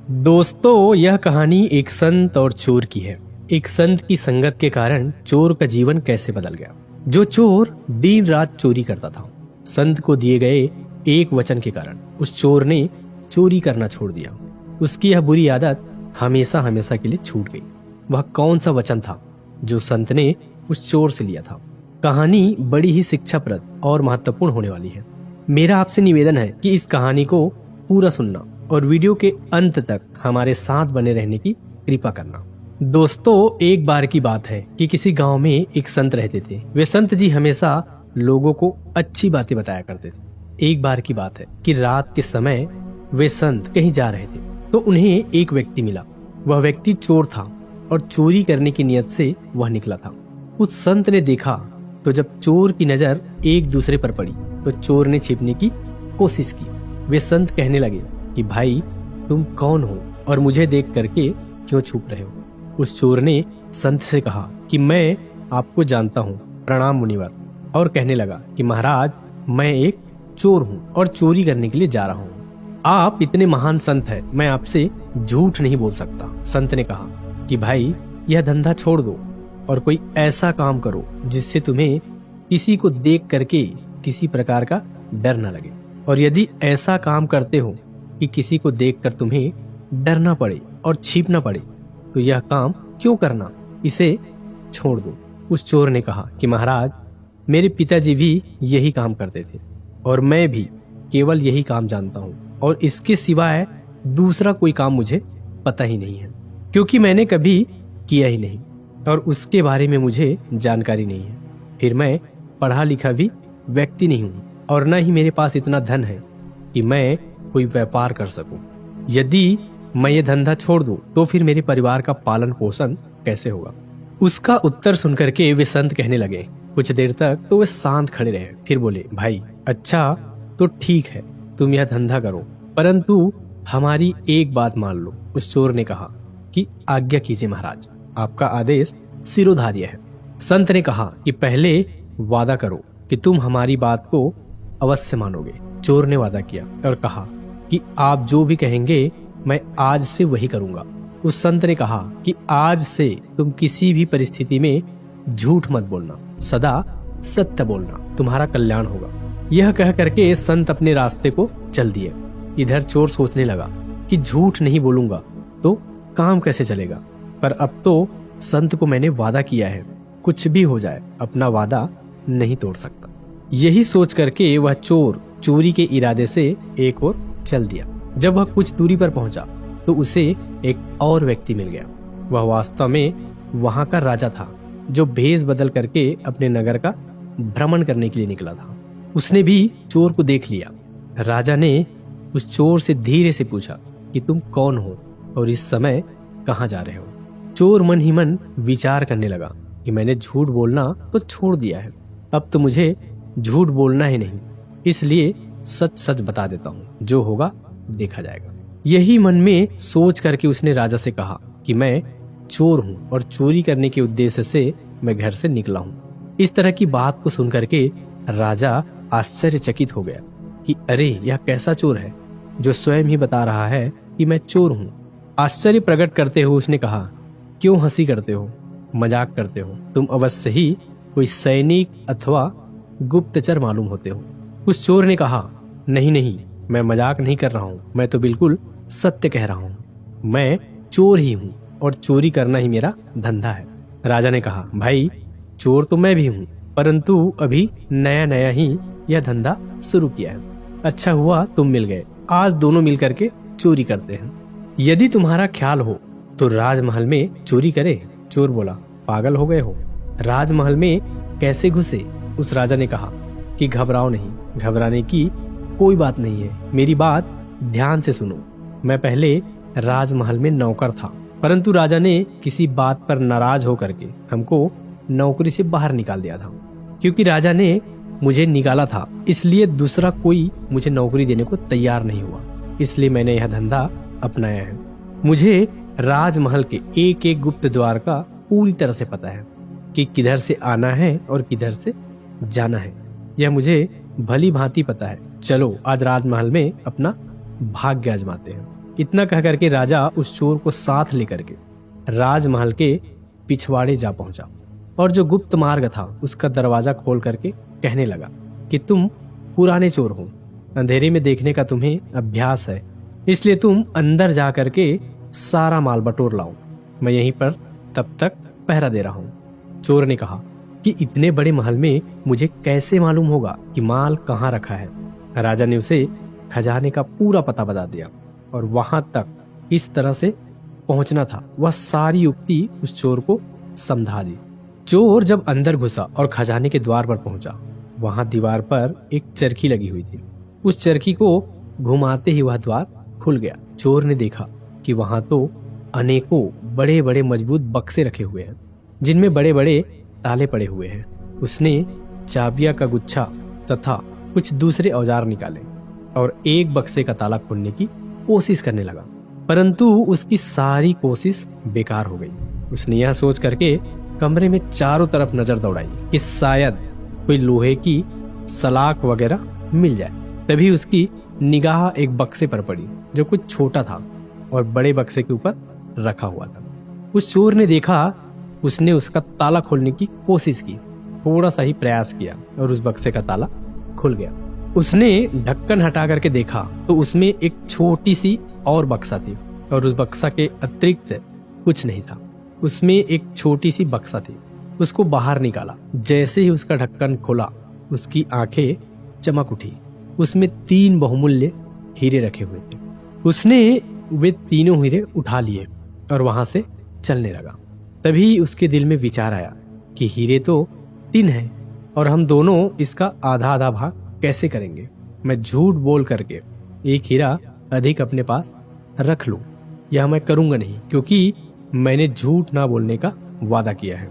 दोस्तों, यह कहानी एक संत और चोर की है। एक संत की संगत के कारण चोर का जीवन कैसे बदल गया। जो चोर दिन रात चोरी करता था, संत को दिए गए एक वचन के कारण उस चोर ने चोरी करना छोड़ दिया। उसकी यह बुरी आदत हमेशा हमेशा के लिए छूट गई। वह कौन सा वचन था जो संत ने उस चोर से लिया था? कहानी बड़ी ही शिक्षाप्रद और महत्वपूर्ण होने वाली है। मेरा आपसे निवेदन है कि इस कहानी को पूरा सुनना और वीडियो के अंत तक हमारे साथ बने रहने की कृपा करना। दोस्तों, एक बार की बात है कि किसी गांव में एक संत रहते थे। वे संत जी हमेशा लोगों को अच्छी बातें बताया करते थे। एक बार की बात है कि रात के समय वे संत कहीं जा रहे थे तो उन्हें एक व्यक्ति मिला। वह व्यक्ति चोर था और चोरी करने की नियत से वह निकला था। उस संत ने देखा तो जब चोर की नजर एक दूसरे पर पड़ी तो चोर ने छिपने की कोशिश की। वे संत कहने लगे कि भाई, तुम कौन हो और मुझे देख करके क्यों छुप रहे हो? उस चोर ने संत से कहा कि मैं आपको जानता हूँ, प्रणाम मुनिवर। और कहने लगा कि महाराज, मैं एक चोर हूँ और चोरी करने के लिए जा रहा हूँ। आप इतने महान संत हैं, मैं आपसे झूठ नहीं बोल सकता। संत ने कहा कि भाई, यह धंधा छोड़ दो और कोई ऐसा काम करो जिससे तुम्हें किसी को देख करके किसी प्रकार का डर न लगे। और यदि ऐसा काम करते हो कि किसी को देखकर तुम्हें डरना पड़े और छिपना पड़े तो यह काम क्यों करना, इसे छोड़ दो। उस चोर ने कहा कि महाराज, मेरे पिताजी भी यही काम करते थे और मैं भी केवल यही काम जानता हूँ और इसके सिवाय दूसरा कोई काम मुझे पता ही नहीं है, क्योंकि मैंने कभी किया ही नहीं और उसके बारे में मुझे जानकारी नहीं है। फिर मैं पढ़ा लिखा भी व्यक्ति नहीं हूँ और न ही मेरे पास इतना धन है कि मैं कोई व्यापार कर सकूं। यदि मैं ये धंधा छोड़ दूं तो फिर मेरे परिवार का पालन पोषण कैसे होगा? उसका उत्तर सुनकर के वे संत कहने लगे। कुछ देर तक तो वे शांत खड़े रहे, फिर बोले, भाई, अच्छा तो ठीक है, तुम यह धंधा करो, परंतु हमारी एक बात मान लो। उस चोर ने कहा कि आज्ञा कीजिए महाराज, आपका आदेश सिरोधार्य है। संत ने कहा कि पहले वादा करो कि तुम हमारी बात को अवश्य मानोगे। चोर ने वादा किया और कहा कि आप जो भी कहेंगे मैं आज से वही करूंगा। उस संत ने कहा कि आज से तुम किसी भी परिस्थिति में झूठ मत बोलना, सदा सत्य बोलना, तुम्हारा कल्याण होगा। यह कह करके संत अपने रास्ते को चल दिए। इधर चोर सोचने लगा कि झूठ नहीं बोलूंगा तो काम कैसे चलेगा, पर अब तो संत को मैंने वादा किया है, कुछ भी हो जाए अपना वादा नहीं तोड़ सकता। यही सोच करके वह चोर चोरी के इरादे से एक ओर चल दिया। जब वह कुछ दूरी पर पहुंचा तो उसे एक और व्यक्ति मिल गया। वह वास्तव में वहां का राजा था, जो भेष बदल करके अपने नगर का भ्रमण करने के लिए निकला था। उसने भी चोर को देख लिया। राजा ने उस चोर से धीरे से पूछा कि तुम कौन हो और इस समय कहाँ जा रहे हो? चोर मन ही मन विचार करने लगा कि मैंने झूठ बोलना तो छोड़ दिया है, अब तो मुझे झूठ बोलना ही नहीं, इसलिए सच सच बता देता हूँ, जो होगा देखा जाएगा। यही मन में सोच करके उसने राजा से कहा कि मैं चोर हूँ और चोरी करने के उद्देश्य से मैं घर से निकला हूँ। इस तरह की बात को सुन करके राजा आश्चर्यचकित हो गया कि अरे, यह कैसा चोर है जो स्वयं ही बता रहा है कि मैं चोर हूँ। आश्चर्य प्रकट करते हुए उसने कहा, क्यों हंसी करते हो, मजाक करते हो? तुम अवश्य ही कोई सैनिक अथवा गुप्तचर मालूम होते हो। उस चोर ने कहा, नहीं नहीं, मैं मजाक नहीं कर रहा हूँ, मैं तो बिल्कुल सत्य कह रहा हूँ, मैं चोर ही हूँ और चोरी करना ही मेरा धंधा है। राजा ने कहा, भाई, चोर तो मैं भी हूँ, परंतु अभी नया नया ही यह धंधा शुरू किया है। अच्छा हुआ तुम मिल गए, आज दोनों मिल करके चोरी करते हैं। यदि तुम्हारा ख्याल हो तो राजमहल में चोरी करे। चोर बोला, पागल हो गए हो, राजमहल में कैसे घुसे? उस राजा ने कहा कि घबराओ नहीं, घबराने की कोई बात नहीं है, मेरी बात ध्यान से सुनो। मैं पहले राजमहल में नौकर था, परंतु राजा ने किसी बात पर नाराज होकर के हमको नौकरी से बाहर निकाल दिया था। क्योंकि राजा ने मुझे निकाला था, इसलिए दूसरा कोई मुझे नौकरी देने को तैयार नहीं हुआ, इसलिए मैंने यह धंधा अपनाया है। मुझे राजमहल के एक एक गुप्त द्वार का पूरी तरह से पता है कि किधर से आना है और किधर से जाना है, यह मुझे भली भांति पता है। चलो आज राजमहल में अपना भाग्य आजमाते हैं। इतना कह करके राजा उस चोर को साथ लेकर के राजमहल के पिछवाड़े जा पहुंचा और जो गुप्त मार्ग था उसका दरवाजा खोल करके कहने लगा कि तुम पुराने चोर हो, अंधेरे में देखने का तुम्हें अभ्यास है, इसलिए तुम अंदर जा करके सारा माल बटोर लाओ, मैं यहीं पर तब तक पहरा दे रहा हूँ। चोर ने कहा कि इतने बड़े महल में मुझे कैसे मालूम होगा कि माल कहाँ रखा है। राजा ने उसे खजाने का पूरा पता बता दिया और वहां तक किस तरह से पहुंचना था वह सारी युक्ति उस चोर को समझा दी। चोर जब अंदर घुसा और खजाने के द्वार पर पहुंचा, वहां दीवार पर एक चरखी लगी हुई थी। उस चरखी को घुमाते ही वह द्वार खुल गया। चोर ने देखा कि वहां तो अनेकों बड़े बड़े मजबूत बक्से रखे हुए हैं जिनमें बड़े बड़े ताले पड़े हुए हैं। उसने चाबिया का गुच्छा तथा कुछ दूसरे औजार निकाले और एक बक्से का ताला खोलने की कोशिश करने लगा, परंतु उसकी सारी कोशिश बेकार हो गई। उसने यह सोच करके कमरे में चारों तरफ नजर दौड़ाई कि शायद कोई लोहे की सलाख वगैरह मिल जाए। तभी उसकी निगाह एक बक्से पर पड़ी जो कुछ छोटा था और बड़े बक्से के ऊपर रखा हुआ था। उस चोर ने देखा, उसने उसका ताला खोलने की कोशिश की, थोड़ा सा ही प्रयास किया और उस बक्से का ताला खुल गया। उसने ढक्कन हटा करके देखा तो उसमें एक छोटी सी और बक्सा थी और उस बक्सा के अतिरिक्त कुछ नहीं था। उसमें एक छोटी सी बक्सा थी। उसको बाहर निकाला। जैसे ही उसका ढक्कन खोला, उसकी आंखें चमक उठी। उसमें 3 बहुमूल्य हीरे रखे हुए थे। उसने वे तीनों हीरे उठा लिए और वहां से चलने लगा। तभी उसके दिल में विचार आया कि हीरे तो 3 हैं और हम दोनों इसका आधा आधा भाग कैसे करेंगे। मैं झूठ बोल करके एक हीरा अधिक अपने पास रख लूं। यह मैं करूंगा नहीं, क्योंकि मैंने झूठ ना बोलने का वादा किया है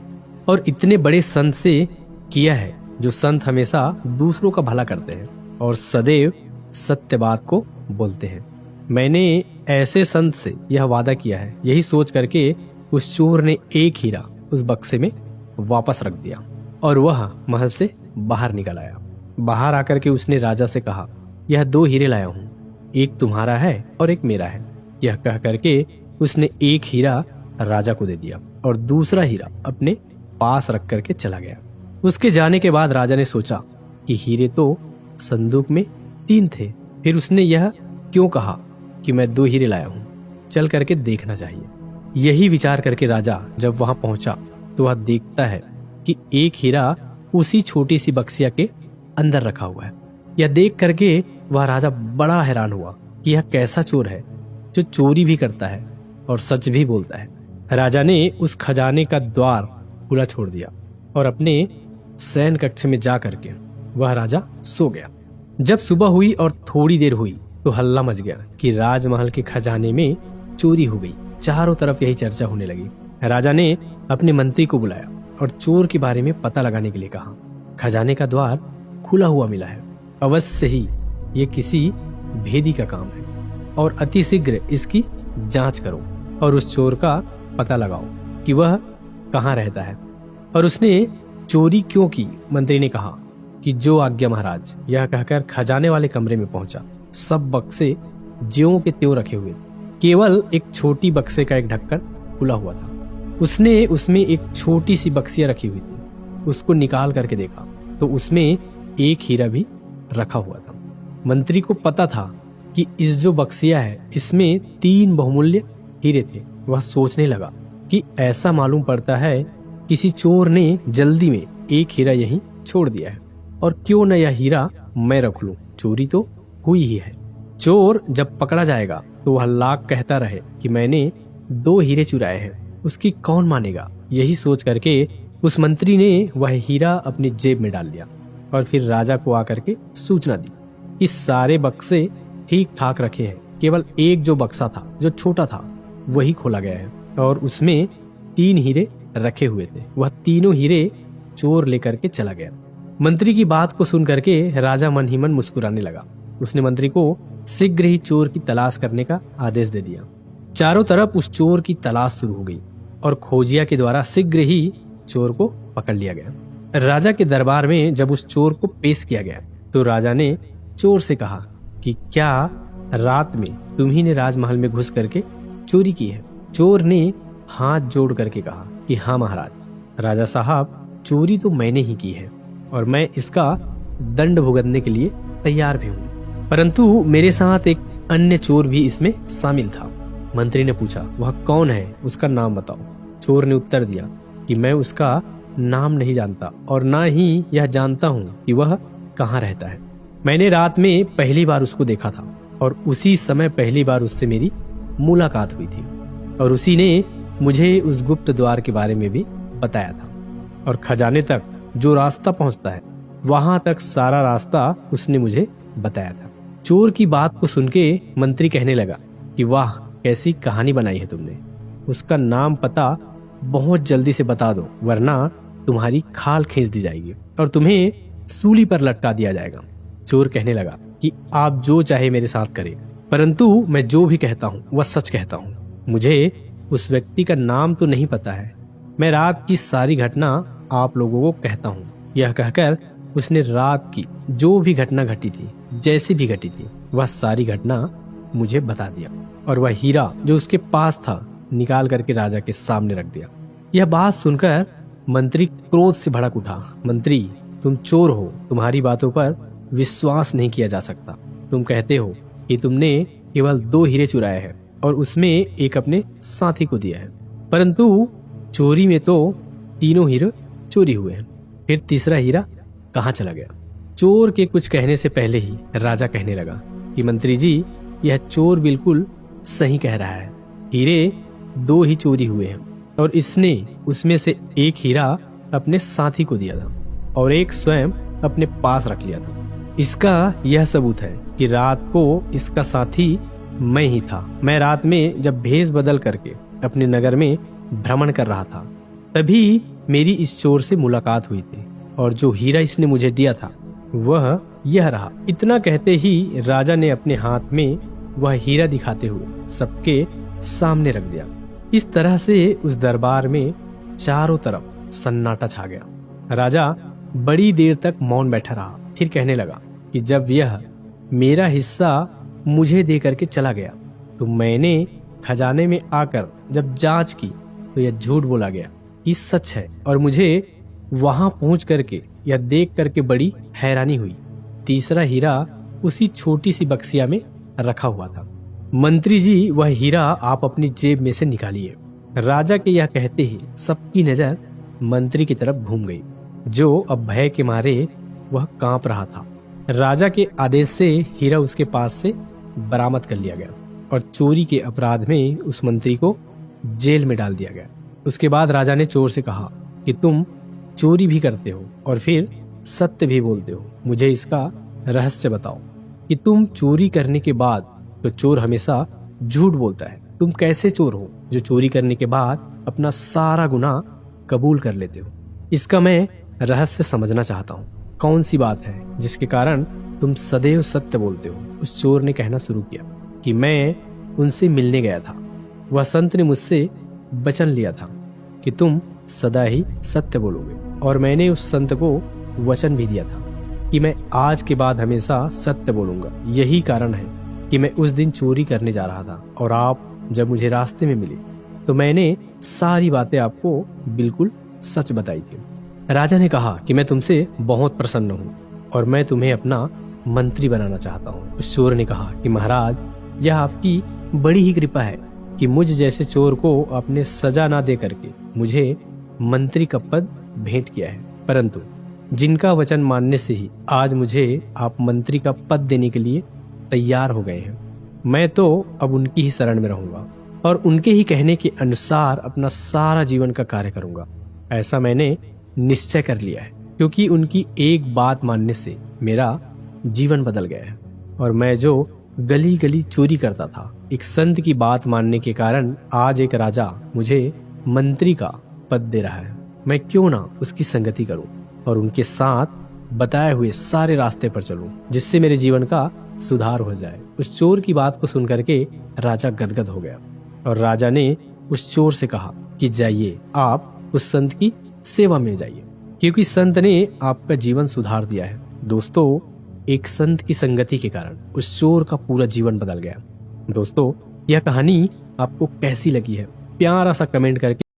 और इतने बड़े संत से किया है। जो संत हमेशा दूसरों का भला करते हैं और सदैव सत्य बात को बोलते हैं। मैंने ऐसे संत से यह वादा किया है। यही सोच करके उस चोर ने एक हीरा उस बक्से में वापस रख दिया और वह महल से बाहर निकल आया। बाहर आकर के उसने राजा से कहा, यह 2 हीरे लाया हूँ, एक तुम्हारा है और एक मेरा है। यह कह करके उसने एक हीरा राजा को दे दिया और दूसरा हीरा अपने पास रख करके चला गया। उसके जाने के बाद राजा ने सोचा कि हीरे तो संदूक में 3 थे, फिर उसने यह क्यों कहा कि मैं 2 हीरे लाया हूँ, चल करके देखना चाहिए। यही विचार करके राजा जब वहां पहुंचा तो वह देखता है कि एक हीरा उसी छोटी सी बक्सिया के अंदर रखा हुआ है। यह देख करके वह राजा बड़ा हैरान हुआ कि यह कैसा चोर है जो चोरी भी करता है और सच भी बोलता है। राजा ने उस खजाने का द्वार खुला छोड़ दिया और अपने शयन कक्ष में जा करके वह राजा सो गया। जब सुबह हुई और थोड़ी देर हुई तो हल्ला मच गया कि राजमहल के खजाने में चोरी हो गई। चारों तरफ यही चर्चा होने लगी। राजा ने अपने मंत्री को बुलाया और चोर के बारे में पता लगाने के लिए कहा। खजाने का द्वार खुला हुआ मिला है, अवश्य ही ये किसी भेदी का काम है और अति शीघ्र इसकी जांच करो और उस चोर का पता लगाओ कि वह कहाँ रहता है और उसने चोरी क्यों की। मंत्री ने कहा कि जो आज्ञा महाराज। यह कहकर खजाने वाले कमरे में पहुंचा। सब बक्से ज्यों के त्यों रखे हुए, केवल एक छोटी बक्से का एक ढक्कन खुला हुआ था। उसने उसमें एक छोटी सी बक्सिया रखी हुई थी। उसको निकाल करके देखा तो उसमें एक हीरा भी रखा हुआ था। मंत्री को पता था कि इस जो बक्सिया है इसमें 3 बहुमूल्य हीरे थे। वह सोचने लगा कि ऐसा मालूम पड़ता है किसी चोर ने जल्दी में एक हीरा यहीं छोड़ दिया है और क्यों न यह हीरा मैं रख लूं। चोरी तो हुई ही है। चोर जब पकड़ा जाएगा तो वह लाख कहता रहे कि मैंने 2 हीरे चुराए हैं, उसकी कौन मानेगा। यही सोच करके उस मंत्री ने वह हीरा अपनी जेब में डाल लिया और फिर राजा को आकर के सूचना दी कि सारे बक्से ठीक ठाक रखे हैं, केवल एक जो बक्सा था जो छोटा था वही खोला गया है और उसमें 3 हीरे रखे हुए थे। वह तीनों हीरे चोर लेकर के चला गया। मंत्री की बात को सुन करके राजा मन ही मन मुस्कुराने लगा। उसने मंत्री को शीघ्र ही चोर की तलाश करने का आदेश दे दिया। चारों तरफ उस चोर की तलाश शुरू हो गई और खोजिया के द्वारा शीघ्र ही चोर को पकड़ लिया गया। राजा के दरबार में जब उस चोर को पेश किया गया तो राजा ने चोर से कहा कि क्या रात में तुम्ही ने राजमहल में घुस करके चोरी की है। चोर ने हाथ जोड़ करके कहा कि हाँ महाराज। राजा साहब, चोरी तो मैंने ही की है और मैं इसका दंड भुगतने के लिए तैयार भी हूँ, परंतु मेरे साथ एक अन्य चोर भी इसमें शामिल था। मंत्री ने पूछा, वह कौन है, उसका नाम बताओ। चोर ने उत्तर दिया कि मैं उसका नाम नहीं जानता और ना ही यह जानता हूँ कि वह कहाँ रहता है। मैंने रात में पहली बार उसको देखा था और उसी समय पहली बार उससे मेरी मुलाकात हुई थी और उसी ने मुझे उस गुप्त द्वार के बारे में भी बताया था और खजाने तक जो रास्ता पहुंचता है वहां तक सारा रास्ता उसने मुझे बताया था। चोर की बात को सुन के मंत्री कहने लगा कि वाह, कैसी कहानी बनाई है तुमने। उसका नाम पता बहुत जल्दी से बता दो, वरना तुम्हारी खाल खींच दी जाएगी और तुम्हें सूली पर लटका दिया जाएगा। चोर कहने लगा कि आप जो चाहे मेरे साथ करें, परंतु मैं जो भी कहता हूँ वह सच कहता हूँ। मुझे उस व्यक्ति का नाम तो नहीं पता है। मैं रात की सारी घटना आप लोगों को कहता हूँ। यह कहकर उसने रात की जो भी घटना घटी थी, जैसी भी घटी थी, वह सारी घटना मुझे बता दिया और वह हीरा जो उसके पास था निकाल करके राजा के सामने रख दिया। यह बात सुनकर मंत्री क्रोध से भड़क उठा। मंत्री, तुम चोर हो, तुम्हारी बातों पर विश्वास नहीं किया जा सकता। तुम कहते हो कि तुमने केवल 2 हीरे चुराए हैं और उसमें एक अपने साथी को दिया है, परंतु चोरी में तो 3 हीरे चोरी हुए हैं। फिर तीसरा हीरा कहाँ चला गया? चोर के कुछ कहने से पहले ही राजा कहने लगा कि मंत्री जी, यह चोर बिल्कुल सही कह रहा है। हीरे 2 ही चोरी हुए हैं और इसने उसमें से एक हीरा अपने साथी को दिया था और एक स्वयं अपने पास रख लिया था। इसका यह सबूत है कि रात को इसका साथी मैं ही था। मैं रात में जब भेष बदल करके अपने नगर में भ्रमण कर रहा था, तभी मेरी इस चोर से मुलाकात हुई थी और जो हीरा इसने मुझे दिया था वह यह रहा। इतना कहते ही राजा ने अपने हाथ में वह हीरा दिखाते हुए सबके सामने रख दिया। इस तरह से उस दरबार में चारों तरफ सन्नाटा छा गया। राजा बड़ी देर तक मौन बैठा रहा, फिर कहने लगा कि जब यह मेरा हिस्सा मुझे दे करके चला गया तो मैंने खजाने में आकर जब जांच की तो यह झूठ बोला गया कि सच है और मुझे वहां पहुंच करके यह देख करके बड़ी हैरानी हुई। तीसरा हीरा उसी छोटी सी बक्सिया में रखा हुआ था। मंत्री जी, वह हीरा आप अपनी जेब में से निकालिए। राजा के यह कहते ही सबकी नजर मंत्री की तरफ घूम गई, जो अब भय के मारे वह कांप रहा था। राजा के आदेश से हीरा उसके पास से बरामद कर लिया गया और चोरी के अपराध में उस मंत्री को जेल में डाल दिया गया। उसके बाद राजा ने चोर से कहा कि तुम चोरी भी करते हो और फिर सत्य भी बोलते हो। मुझे इसका रहस्य बताओ कि तुम चोरी करने के बाद, तो चोर हमेशा झूठ बोलता है, तुम कैसे चोर हो जो चोरी करने के बाद अपना सारा गुनाह कबूल कर लेते हो? इसका मैं रहस्य समझना चाहता हूँ। कौन सी बात है जिसके कारण तुम सदैव सत्य बोलते हो? उस चोर ने कहना शुरू किया कि मैं उनसे मिलने गया था। वह संत ने मुझसे वचन लिया था कि तुम सदा ही सत्य बोलोगे और मैंने उस संत को वचन भी दिया था कि मैं आज के बाद हमेशा सत्य बोलूंगा। यही कारण है कि मैं उस दिन चोरी करने जा रहा था और आप जब मुझे रास्ते में मिले तो मैंने सारी बातें आपको बिल्कुल सच बताई थी। राजा ने कहा कि मैं तुमसे बहुत प्रसन्न हूँ और मैं तुम्हें अपना मंत्री बनाना चाहता हूँ। उस चोर ने कहा कि महाराज, यह आपकी बड़ी ही कृपा है कि मुझ जैसे चोर को आपने सजा ना दे करके मुझे मंत्री का पद भेंट किया है, परंतु जिनका वचन मानने से ही आज मुझे आप मंत्री का पद देने के लिए तैयार हो गए हैं, मैं तो अब उनकी ही शरण में रहूंगा और उनके ही कहने के अनुसार अपना सारा जीवन का कार्य करूंगा। ऐसा मैंने निश्चय कर लिया है, क्योंकि उनकी एक बात मानने से मेरा जीवन बदल गया है और मैं जो गली गली चोरी करता था, एक संत की बात मानने के कारण आज एक राजा मुझे मंत्री का पद दे रहा है। मैं क्यों ना उसकी संगति करूं और उनके साथ बताए हुए सारे रास्ते पर चलूं, जिससे मेरे जीवन का सुधार हो जाए। उस चोर की बात को सुन करके राजा गदगद हो गया और राजा ने उस चोर से कहा कि जाइए, आप उस संत की सेवा में जाइए, क्योंकि संत ने आपका जीवन सुधार दिया है। दोस्तों, एक संत की संगति के कारण उस चोर का पूरा जीवन बदल गया। दोस्तों, यह कहानी आपको कैसी लगी है? प्यारा सा कमेंट करके